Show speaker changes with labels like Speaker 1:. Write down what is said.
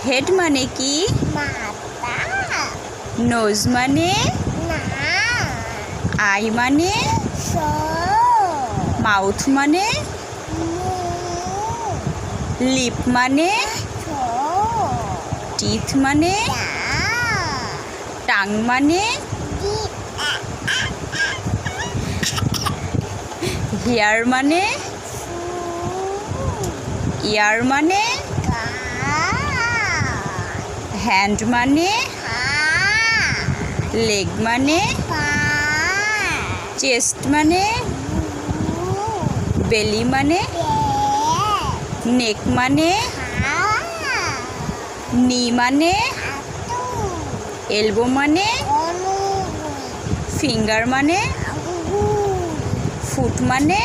Speaker 1: Head মানে কি?
Speaker 2: মাথা।
Speaker 1: নোজ মানে?
Speaker 2: নাক।
Speaker 1: আই মানে?
Speaker 2: চোখ।
Speaker 1: মাউথ মানে?
Speaker 2: মুখ।
Speaker 1: লিপ মানে?
Speaker 2: ঠোঁট।
Speaker 1: টিথ মানে?
Speaker 2: দাঁত।
Speaker 1: টাং মানে?
Speaker 2: জিভ।
Speaker 1: হেয়ার মানে?
Speaker 2: চুল।
Speaker 1: ইয়ার মানে?
Speaker 2: কান।
Speaker 1: হ্যান্ড মানে?
Speaker 2: হাত।
Speaker 1: লেগ মানে?
Speaker 2: পা।
Speaker 1: চেস্ট মানে?
Speaker 2: বুক।
Speaker 1: বেলি মানে?
Speaker 2: পেট।
Speaker 1: নেক মানে?
Speaker 2: হাত।
Speaker 1: নি মানে?
Speaker 2: হাঁটু।
Speaker 1: এলবো মানে?
Speaker 2: অনুগুল।
Speaker 1: ফিঙ্গার মানে?
Speaker 2: আঙ্গুল।
Speaker 1: ফুট মানে?